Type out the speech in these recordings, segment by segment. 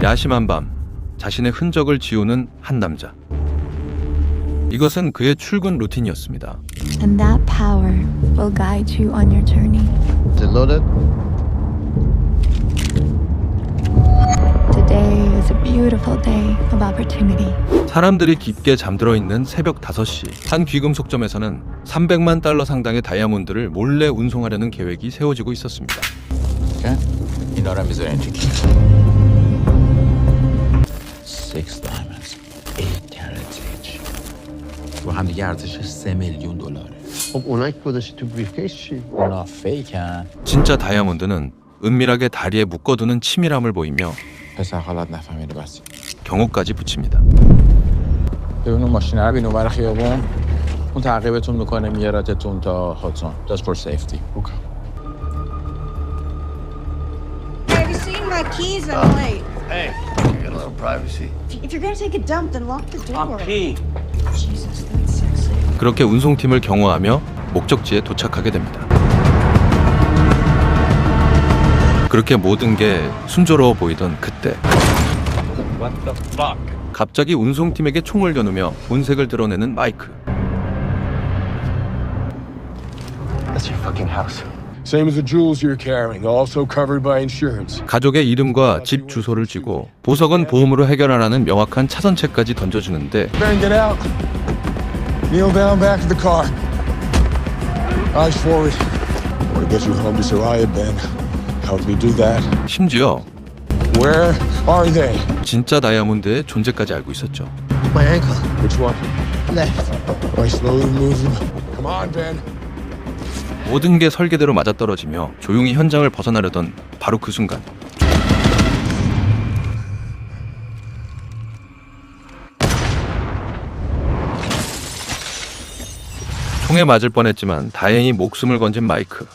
야심한 밤, 자신의 흔적을 지우는 한 남자. 이것은 그의 출근 루틴이었습니다. And that power will guide you on your journey. Is it loaded? Today is a beautiful day of opportunity. 사람들이 깊게 잠들어 있는 새벽 5시, 한 귀금속점에서는 300만 달러 상당의 다이아몬드를 몰래 운송하려는 계획이 세워지고 있었습니다. Okay. You know that is antique. 6 diamonds, 8 carats each. و هم دیگه ارزشش $3 میلیون. خب اونایی که گذاشتی تو بریفکیس چی؟ اونا فیکن. 진짜 다이아몬드는 은밀하게 다리에 묶어두는 치밀함을 보이며 پسر خالت نفهمیده بس. 경호까지 붙입니다. ببین اون ماشین رو بینو برای خیابون. اون تعقیبتون میکنه میارتتون تا هاتسون. Just for safety. Okay. Have you seen my keys? I'm late. Hey, get a little privacy. If you're gonna take a dump, then lock the door. I'm pee. Jesus, that's sexy. 그렇게 운송팀을 경호하며 목적지에 도착하게 됩니다. 그렇게 모든 게 순조로워 보이던 그때 What the fuck? 갑자기 운송팀에게 총을 겨누며 본색을 드러내는 마이크. That's your fucking house. Same as the jewels you're carrying, also covered by insurance. 가족의 이름과 집 주소를 쥐고 보석은 보험으로 해결하라는 명확한 차선책까지 던져주는데 Ben, get out. Kneel down back of the car. Eyes forward. I want to get you home to Soraya, Ben. Help me do that. 심지어 Where are they? 진짜 다이아몬드의 존재까지 알고 있었죠. My ankle. Which one? Left. Am I slowly moving? Come on, Ben. 모든 게 설계대로 맞아떨어지며 조용히 현장을 벗어나려던 바로 그 순간 총에 맞을 뻔했지만 다행히 목숨을 건진 마이크.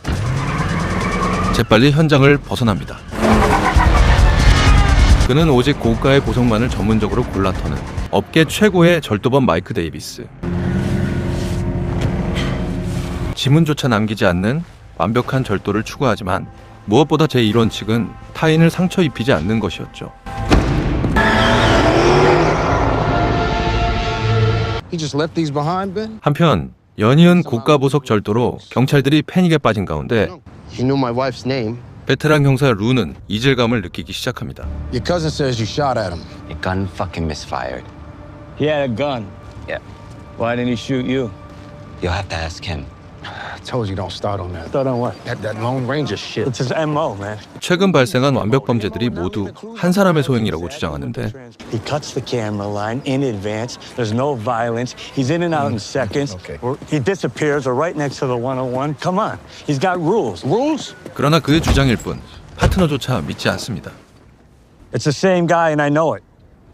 재빨리 현장을 벗어납니다. 그는 오직 고가의 보석만을 전문적으로 골라 터는 업계 최고의 절도범 마이크 데이비스. 지문조차 남기지 않는 완벽한 절도를 추구하지만 무엇보다 제1원칙은 타인을 상처 입히지 않는 것이었죠. He just left these behind, Ben? 한편 연이은 고가 보석 절도로 경찰들이 패닉에 빠진 가운데 He knew my wife's name. 베테랑 형사 루는 이질감을 느끼기 시작합니다. Your cousin says you shot at him. Your gun fucking misfired. He had a gun. Yeah. Why didn't he shoot you? You'll have to ask him. I told you don't start on that. Start on what? That Lone Ranger shit. It's his MO, man. 최근 발생한 완벽 범죄들이 모두 한 사람의 소행이라고 주장하는데 He cuts the camera line in advance. There's no violence. He's in and out in seconds. Okay. Or he disappears or right next to the 101. Come on. He's got rules. Rules? 그러나 그의 주장일 뿐 파트너조차 믿지 않습니다. It's the same guy and I know it.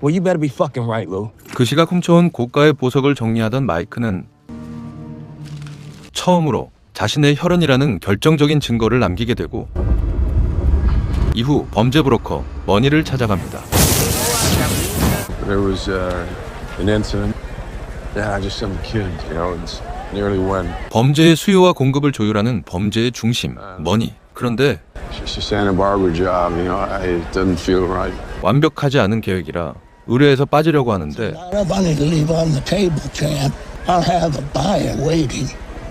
Well, you better be fucking right, Lou. 그 시각 훔쳐온 고가의 보석을 정리하던 마이크는 처음으로 자신의 혈흔이라는 결정적인 증거를 남기게 되고 이후 범죄 브로커 머니를 찾아갑니다. There was an incident. Yeah, just some kid, you know, it's nearly went. 범죄의 수요와 공급을 조율하는 범죄의 중심, 머니. 그런데 It's just a Santa Barbara job, you know, it doesn't feel right. 완벽하지 않은 계획이라 의뢰에서 빠지려고 하는데 I don't want to leave on the table, champ. I'll have a buyer waiting.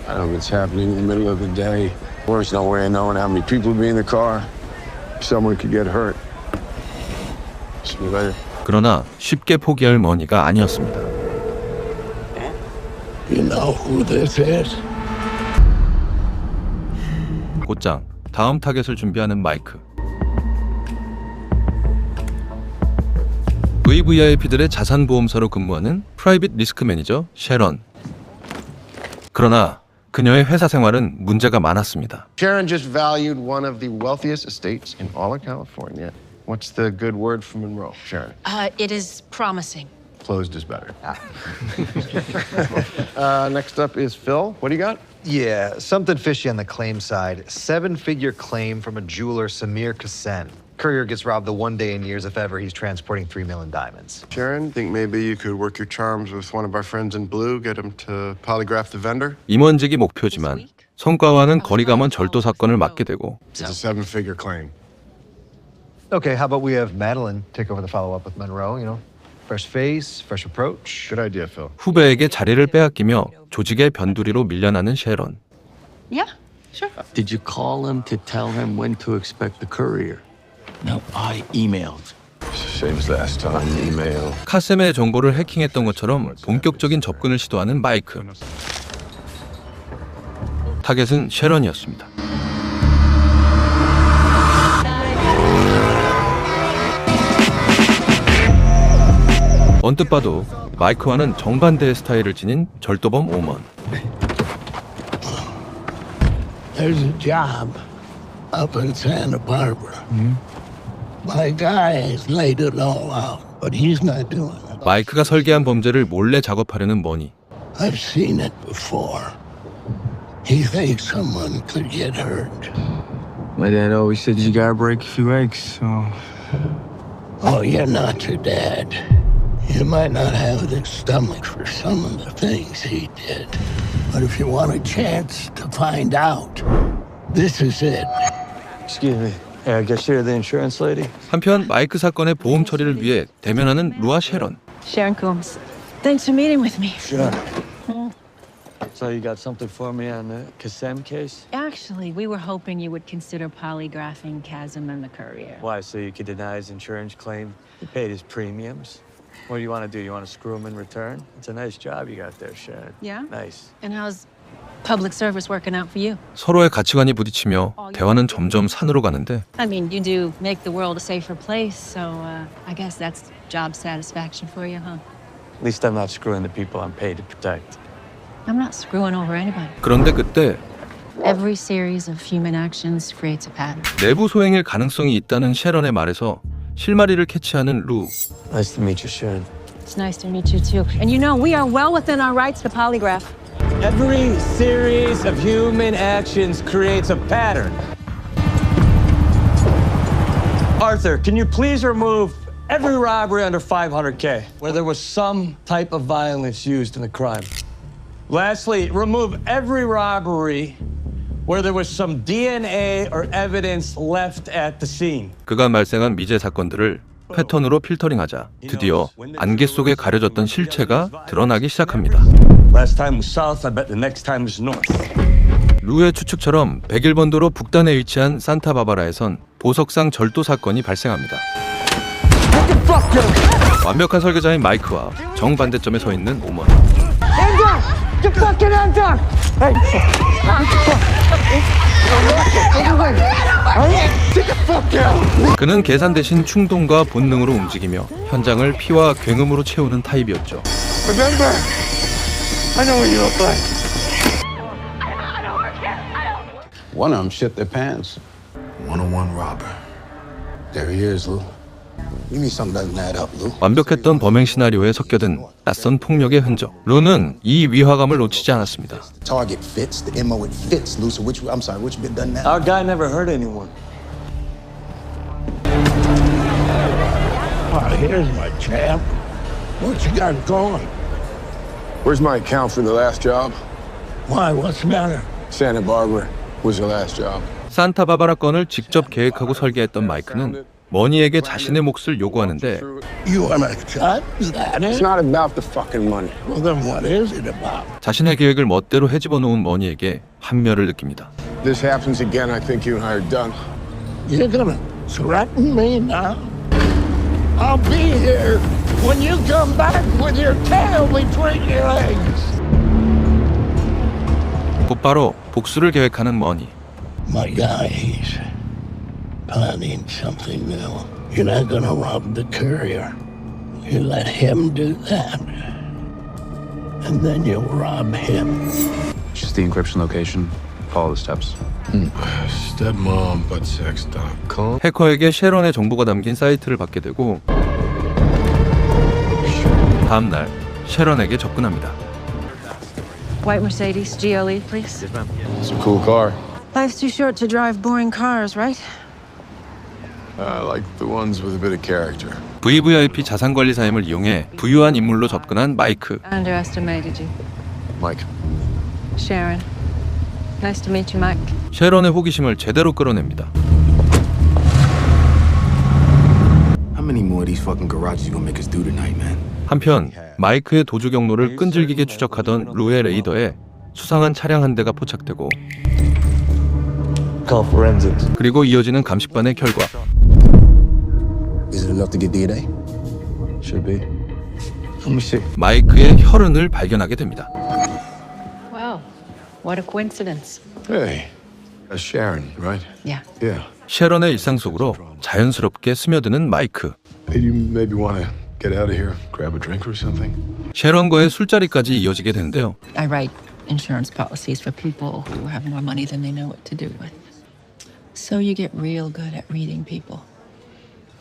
I don't know if it's happening in the middle of the day. There's no way of knowing how many people would be in the car. Someone could get hurt. See you later. 그러나 쉽게 포기할 머니가 아니었습니다. You know who this is? 곧장 다음 타겟을 준비하는 마이크. VVIP들의 자산보험사로 근무하는 프라이빗 리스크 매니저 셰런. 그러나 그녀의 회사 생활은 문제가 많았습니다. Sharon just valued one of the wealthiest estates in all of California. What's the good word for Monroe, Sharon? It is promising. Closed is better. Next up is Phil. What do you got? Yeah, something fishy on the claim side. 7-figure claim from a jeweler, Samir Kassen. Courier gets robbed the one day in years if ever he's transporting 3 million diamonds. Sharon, think maybe you could work your charms with one of our friends in blue, get him to polygraph the vendor? 임원직이 목표지만 성과와는 거리가 먼 절도 사건을 맡게 되고 It's a 7-figure claim. Okay, how about we have Madeline take over the follow-up with Monroe, you know? Fresh face, fresh approach. Good idea, Phil. 후배에게 자리를 빼앗기며 조직의 변두리로 밀려나는 셰런. Yeah, sure. Did you call him to tell him when to expect the courier? No, I emailed. Same as last time. Email. 카셈의 정보를 해킹했던 것처럼 본격적인 접근을 시도하는 마이크. 타겟은 셰런이었습니다. 언뜻 봐도 마이크와는 정반대의 스타일을 지닌 절도범 오먼. There's a job up in Santa Barbara. My guy has laid it all out, but he's not doing it. 마이크가 설계한 범죄를 몰래 작업하려는 머니. I've seen it before. He thinks someone could get hurt. My dad always said you gotta break a few eggs, so... Oh, you're not your dad. You might not have the stomach for some of the things he did. But if you want a chance to find out, this is it. Excuse me. Hey, I guess you're the insurance lady? 한편 마이크 사건의 보험 처리를 위해 대면하는 루아 셰런. Sharon Coombs. Thanks for meeting with me. Sure. So you got something for me on the Kassem case? Actually, we were hoping you would consider polygraphing Chasm and the courier. Why, so you could deny his insurance claim? He paid his premiums. What do you want to do? You want to screw him in return? It's a nice job you got there, Sharon. Yeah? Nice. And how's public service working out for you? 서로의 가치관이 부딪히며 대화는 점점 산으로 가는데 I mean, you do make the world a safer place, so I guess that's job satisfaction for you, huh? At least I'm not screwing the people I'm paid to protect. I'm not screwing over anybody. 그런데 그때 Every series of human actions creates a pattern. 내부 소행일 가능성이 있다는 셰런의 말에서 실마리를 캐치하는 루. Nice to meet you, Sharon. It's nice to meet you, too. And you know, we are well within our rights to polygraph. Every series of human actions creates a pattern. Arthur, can you please remove every robbery under 500K where there was some type of violence used in the crime? Lastly, remove every robbery where there was some DNA or evidence left at the scene. 그간 발생한 미제 사건들을 패턴으로 필터링하자 드디어 안개 속에 가려졌던 실체가 드러나기 시작합니다. Last time was south, I bet the next time is north. 루의 추측처럼 101번도로 북단에 위치한 산타바바라에선 보석상 절도 사건이 발생합니다. 완벽한 설계자인 마이크와 정반대점에 서 있는 오먼. 그는 계산 대신 충동과 본능으로 움직이며 현장을 피와 굉음으로 채우는 타입이었죠. Remember, I know what you look like. One of them shit their pants. 101 robber. There he is, Lou. You mean something doesn't add up, Lou? 완벽했던 범행 시나리오에 섞여든 낯선 폭력의 흔적. 루는 이 위화감을 놓치지 않았습니다. Target fits, the MO it fits, Lou. So which bit done that? Our guy never hurt anyone. Oh, here's my champ. What you got going? Where's my account for the last job? Why? What's the matter? Santa Barbara was the last job. 산타바바라 건을 직접 계획하고 설계했던 마이크는 머니에게 자신의 몫을 요구하는데 You want a cut? Is that It's it? not about the fucking money. Well, then what is it about? 자신의 계획을 멋대로 헤집어 놓은 머니에게 한멸을 느낍니다. This happens again, I think you and I are done. You're gonna threaten me now? I'll be here when you come back with your tail between your legs. 곧바로 복수를 계획하는 머니. My guy, he's planning something new. You're not gonna rob the courier. You let him do that. And then you'll rob him. Just the encryption location. Follow the steps. Stepmombuttsex.com. 해커에게 셰런의 정보가 담긴 사이트를 받게 되고 다음 날 셰런에게 접근합니다. White Mercedes, GLE, please. It's a cool car. Life's too short to drive boring cars, right? I like the ones with a bit of character. VVIP 자산관리 사임을 이용해 부유한 인물로 접근한 마이크. Underestimated you. Mike. Sharon. Nice to meet you, Mike. 셰런의 호기심을 제대로 끌어냅니다. these fucking garages gonna make us do tonight, man? 한편 마이크의 도주 경로를 끈질기게 추적하던 루의 레이더에 수상한 차량 한 대가 포착되고 그리고 이어지는 감식반의 결과 Is it enough to get DNA? Should be. Let me see. 마이크의 혈흔을 발견하게 됩니다. Wow, what a coincidence. Hey, that's Sharon, right? Yeah. Yeah. 셰런의 일상 속으로 자연스럽게 스며드는 마이크. Hey, you maybe want to get out of here, grab a drink or something? 셰런과의 술자리까지 이어지게 되는데요. I write insurance policies for people who have more money than they know what to do with. So you get real good at reading people.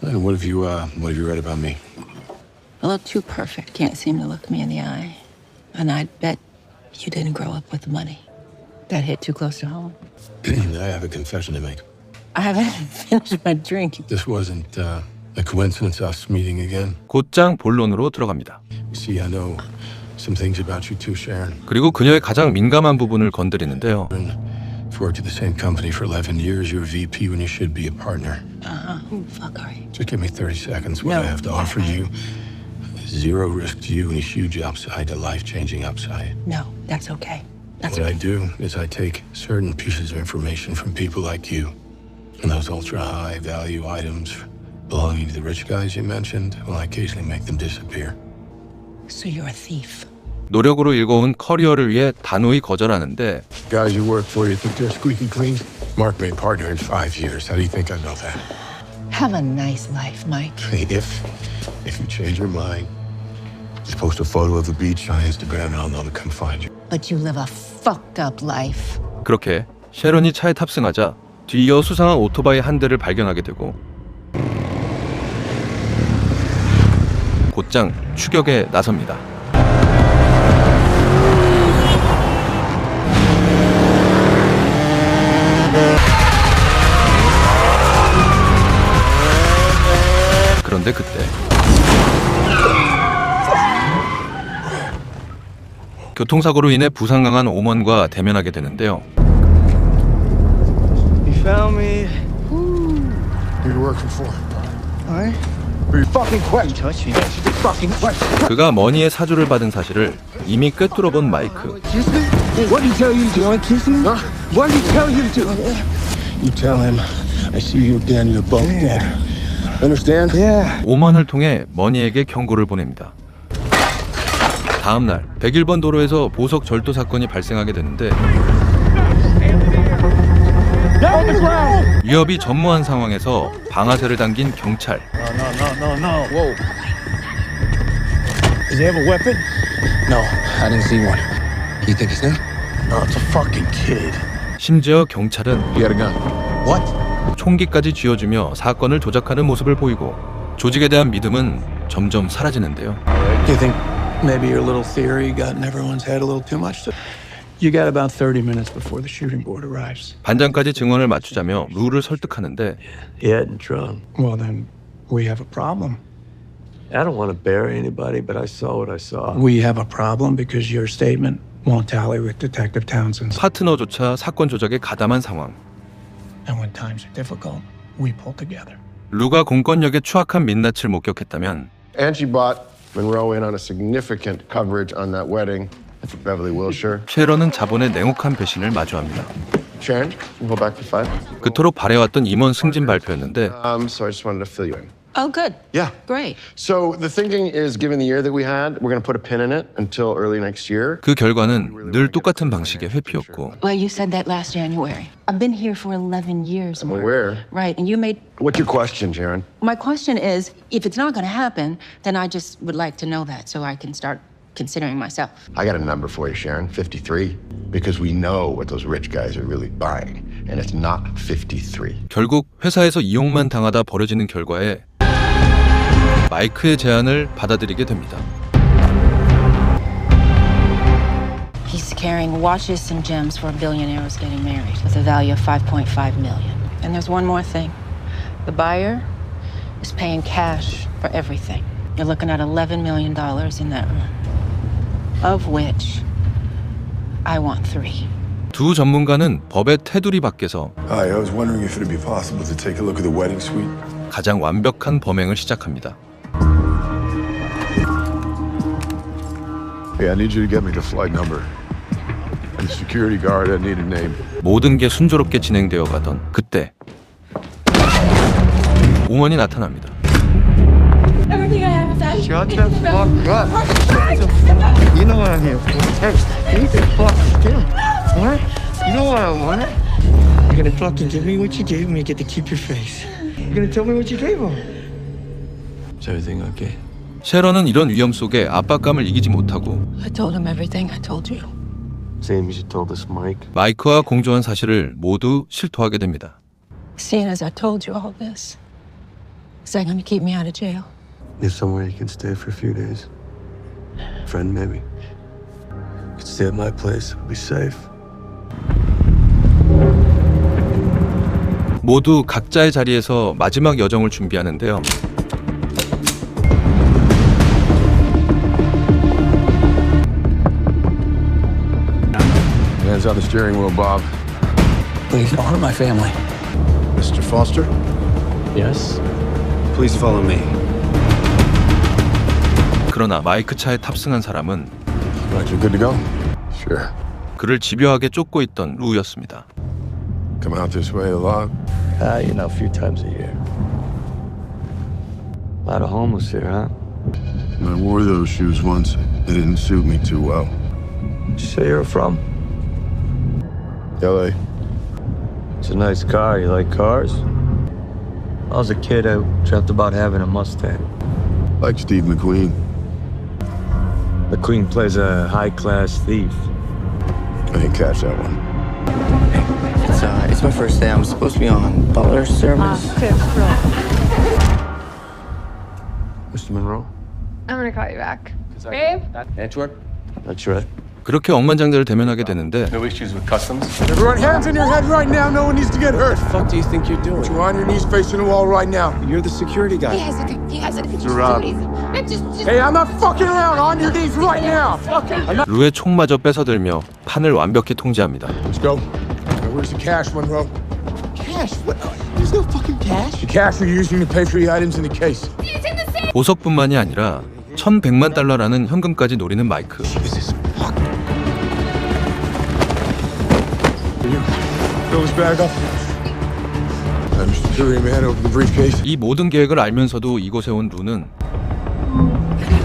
And what have you read about me? A little too perfect. Can't seem to look me in the eye. And I'd bet you didn't grow up with money. That hit too close to home. I have a confession to make. I haven't finished my drink. This wasn't a coincidence us meeting again. 곧장 본론으로 들어갑니다. See, I know some things about you too, Sharon. 그리고 그녀의 가장 민감한 부분을 건드리는데요. I've worked at the same company for 11 years. You're a VP when you should be a partner. Who the fuck are you? Just give me 30 seconds. What No. I have to offer you is zero risk to you and a huge upside, a life-changing upside. No, that's okay. That's What I do is I take certain pieces of information from people like you, and those ultra-high value items belonging to the rich guys you mentioned, well, I occasionally make them disappear. So you're a thief. 노력으로 일궈온 커리어를 위해 단호히 거절하는데 Guys you work for, you think they're squeaky clean? Mark made partner in 5 years. How do you think I know that? Have a nice life, Mike. Hey, if you change your mind, just post a photo of the beach on Instagram and I'll know to come find you. But you live a fucked up life. 그렇게 셰런이 차에 탑승하자 뒤이어 수상한 오토바이 한 대를 발견하게 되고 곧장 추격에 나섭니다. 그런데 그때 교통사고로 인해 부상 강한 오먼과 대면하게 되는데요. You found me. Who you working for? Alright. Who you fucking question? Touch me. Fucking question. 그가 머니의 사주를 받은 사실을 이미 꿰뚫어 본 마이크. Kiss me? What did he tell you to do? You want to kiss me? Huh? What did he tell you to do? You tell him I see you again, you're both dead. Understand? Yeah. 오먼을 통해 머니에게 경고를 보냅니다. 다음 날 101번 도로에서 보석 절도 사건이 발생하게 되는데 위협이 전무한 상황에서 방아쇠를 당긴 경찰. No. Whoa. Does he have a weapon? No, I didn't see one. You think he's new? No, it's a fucking kid. 심지어 경찰은 You got a gun. What? 총기까지 쥐어주며 사건을 조작하는 모습을 보이고 조직에 대한 믿음은 점점 사라지는데요. Do you think maybe your little theory got in everyone's head a little too much? You got about 30 minutes before the shooting board arrives. 반장까지 증언을 맞추자며 루를 설득하는데 He hadn't drunk. Well, then we have a problem. I don't want to bury anybody, but I saw what I saw. We have a problem because your statement won't tally with Detective Townsend's. 파트너조차 사건 조작에 가담한 상황. And when times are difficult, we pull together. 루가 공권력의 추악한 민낯을 목격했다면 Angie bought Monroe in on a significant coverage on that wedding at Beverly Wilshire. 셰런은 자본의 냉혹한 배신을 마주합니다. Sharon, can you hold back for 5? 그토록 바래왔던 임원 승진 발표였는데 So I just wanted to fill you in. Oh, good. Yeah. Great. So the thinking is, given the year that we had, we're going to put a pin in it until early next year. 그 결과는 늘 똑같은 방식의 회피였고 Well, you said that last January. I've been here for 11 years. I'm Mark. aware. Right, and you made... What's your question, Sharon? My question is, if it's not going to happen, then I just would like to know that so I can start considering myself. I got a number for you, Sharon. 53. Because we know what those rich guys are really buying. And it's not 53. 결국 회사에서 이용만 당하다 벌어지는 결과에 마이크의 제안을 받아들이게 됩니다. He's carrying watches and gems for a billionaire who's getting married with a value of $5.5 million. And there's one more thing. The buyer is paying cash for everything. You're looking at $11 million in that room, of which I want 3. 두 전문가는 법의 테두리 밖에서 Hi, I was wondering if it'd be possible to take a look at the wedding suite. 가장 완벽한 범행을 시작합니다. Hey, I need you to get me the flight number. And the security guard, I need a name. 모든 게 순조롭게 진행되어 가던 그때 오먼이 나타납니다. Everything I have is out. Shut the fuck up. You know what I'm here for. Hey, keep the fuck still. What? You know what I want? You're gonna fucking give me what you gave me, get to keep your face. You're gonna tell me what you gave him. Is everything okay? 셰런은 이런 위험 속에 압박감을 이기지 못하고 I told him everything I told you. Same as you told us, Mike. 마이크와 공조한 사실을 모두 실토하게 됩니다. Seeing as I told you all this, is that gonna keep me out of jail? There's somewhere you can stay for a few days. Friend, maybe. You could stay at my place. It'll be safe. 모두 각자의 자리에서 마지막 여정을 준비하는데요. Hands on the steering wheel, Bob. Please don't hurt my family. Mr. Foster? Yes? Please follow me. 그러나 마이크 차에 탑승한 사람은 Right, you're good to go? Sure. 그를 집요하게 쫓고 있던 루였습니다. Come out this way a lot? You know, a few times a year. A lot of homeless here, huh? I wore those shoes once. They didn't suit me too well. Did you say you're from? LA. It's a nice car. You like cars? When I was a kid, I dreamt about having a Mustang. Like Steve McQueen. McQueen plays a high-class thief. I didn't catch that one. It's my first day. I'm supposed to be on butler service. Mr. Monroe? I'm gonna call you back. Babe? Antwerp? That's right. 그렇게 억만장자를 대면하게 되는데 No issues with customs? Everyone, hands in your head right now. No one needs to get hurt. What the fuck do you think you're doing? You're on your knees facing the wall right now. You're the security guy. He has a Rob. Hey, I'm not fucking around. On your knees right now. 루의 총마저 뺏어들며 판을 완벽히 통제합니다. Let's go. Now, where's the cash, Monroe? Cash? What? There's no fucking cash. The cash you're using to pay for the items in the case. 보석뿐만이 아니라 1,100만 달러라는 현금까지 노리는 마이크. Fill this bag up. I'm just security man over the briefcase. 이 모든 계획을 알면서도 이곳에 온 루는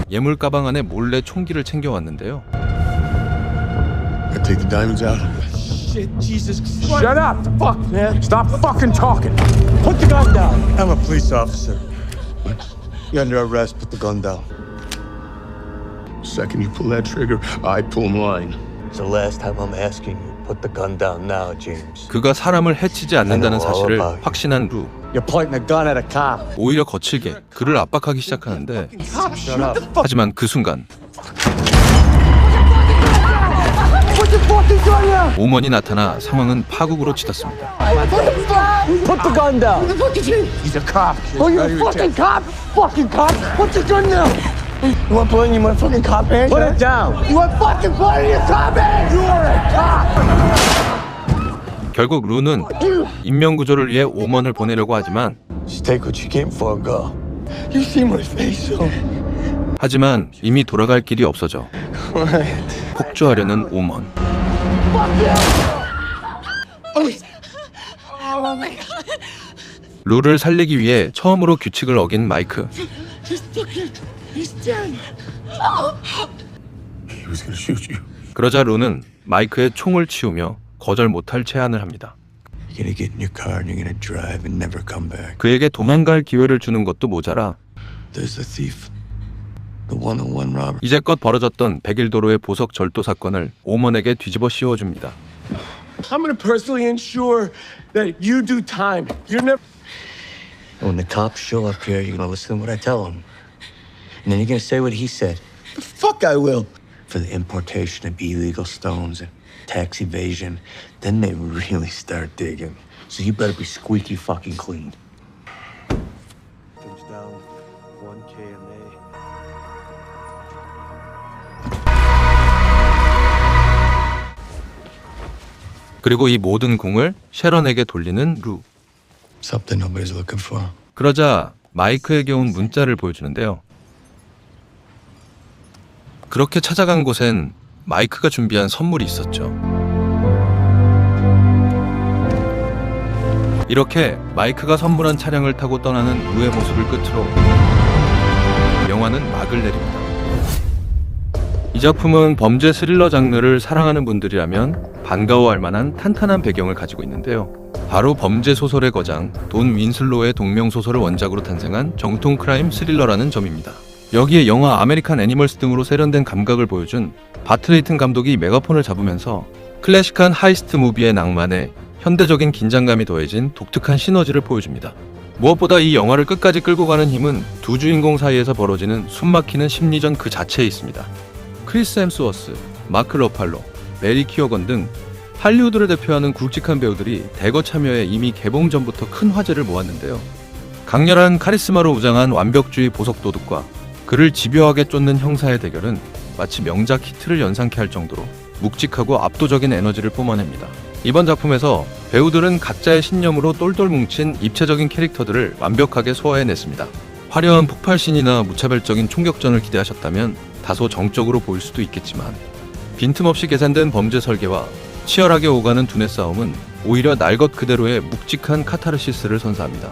예물 가방 안에 몰래 총기를 챙겨왔는데요. I take the diamonds out. Shit, Jesus Christ. Shut up! Fuck, man. Stop fucking talking. Put the gun down. I'm a police officer. You're under arrest. Put the gun down. Second you pull that trigger, I pull mine. It's the last time I'm asking you. Put the gun down now, James. 그가 사람을 해치지 않는다는 사실을 확신한 루. You're pointing a gun at a cop. 오히려 거칠게 그를 압박하기 시작하는데 Shut up. 하지만 그 순간 오먼이 나타나 상황은 파국으로 치닫습니다. Put the gun down. He's a cop. Oh, you fucking cop! Fucking cop! Put the gun down! You want blood in your motherfucking cop hands? Put it down! You want fucking blood in your cop hands? You're a cop! 결국 루는 인명구조를 위해 오먼을 보내려고 하지만 Just take what you came for and go. You see my face, so. 하지만 이미 돌아갈 길이 없어져 폭주하려는 오먼. Oh my god. 루를 살리기 위해 처음으로 규칙을 어긴 마이크. He's dead. He was gonna shoot you. 그러자 루는 마이크의 총을 치우며 거절 못할 제안을 합니다. You're gonna get in your car and you're gonna drive and never come back. 그에게 도망갈 기회를 주는 것도 모자라 There's the thief. The one-on-one robber. 이제껏 벌어졌던 101도로의 보석 절도 사건을 오먼에게 뒤집어 씌워줍니다. I'm gonna personally ensure that you do time. You're never. When the cops show up here, you're gonna listen to what I tell them. And then you're gonna say what he said. The fuck I will. For the importation of illegal stones and tax evasion, then they really start digging. So you better be squeaky fucking clean. Things down 1K a day. 그리고 이 모든 공을 셰런에게 돌리는 루. Something nobody's looking for. 그러자 마이크에게 온 문자를 보여주는데요. 그렇게 찾아간 곳엔 마이크가 준비한 선물이 있었죠. 이렇게 마이크가 선물한 차량을 타고 떠나는 루의 모습을 끝으로 영화는 막을 내립니다. 이 작품은 범죄 스릴러 장르를 사랑하는 분들이라면 반가워할 만한 탄탄한 배경을 가지고 있는데요. 바로 범죄 소설의 거장 돈 윈슬로의 동명 소설을 원작으로 탄생한 정통 크라임 스릴러라는 점입니다. 여기에 영화 아메리칸 애니멀스 등으로 세련된 감각을 보여준 바트 레이튼 감독이 메가폰을 잡으면서 클래식한 하이스트 무비의 낭만에 현대적인 긴장감이 더해진 독특한 시너지를 보여줍니다. 무엇보다 이 영화를 끝까지 끌고 가는 힘은 두 주인공 사이에서 벌어지는 숨막히는 심리전 그 자체에 있습니다. 크리스 햄스워스, 마크 러팔로, 메리 키어건 등 할리우드를 대표하는 굵직한 배우들이 대거 참여해 이미 개봉 전부터 큰 화제를 모았는데요. 강렬한 카리스마로 우장한 완벽주의 보석도둑과 그를 집요하게 쫓는 형사의 대결은 마치 명작 히트를 연상케 할 정도로 묵직하고 압도적인 에너지를 뿜어냅니다. 이번 작품에서 배우들은 각자의 신념으로 똘똘 뭉친 입체적인 캐릭터들을 완벽하게 소화해냈습니다. 화려한 폭발신이나 무차별적인 총격전을 기대하셨다면 다소 정적으로 보일 수도 있겠지만 빈틈없이 계산된 범죄 설계와 치열하게 오가는 두뇌 싸움은 오히려 날 것 그대로의 묵직한 카타르시스를 선사합니다.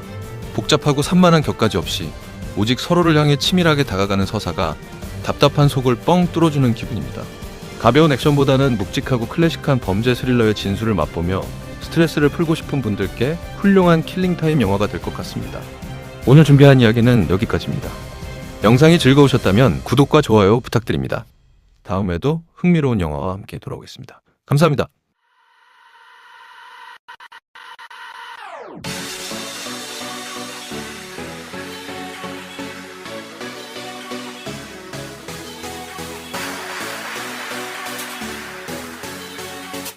복잡하고 산만한 격가지 없이 오직 서로를 향해 치밀하게 다가가는 서사가 답답한 속을 뻥 뚫어주는 기분입니다. 가벼운 액션보다는 묵직하고 클래식한 범죄 스릴러의 진수를 맛보며 스트레스를 풀고 싶은 분들께 훌륭한 킬링타임 영화가 될 것 같습니다. 오늘 준비한 이야기는 여기까지입니다. 영상이 즐거우셨다면 구독과 좋아요 부탁드립니다. 다음에도 흥미로운 영화와 함께 돌아오겠습니다. 감사합니다.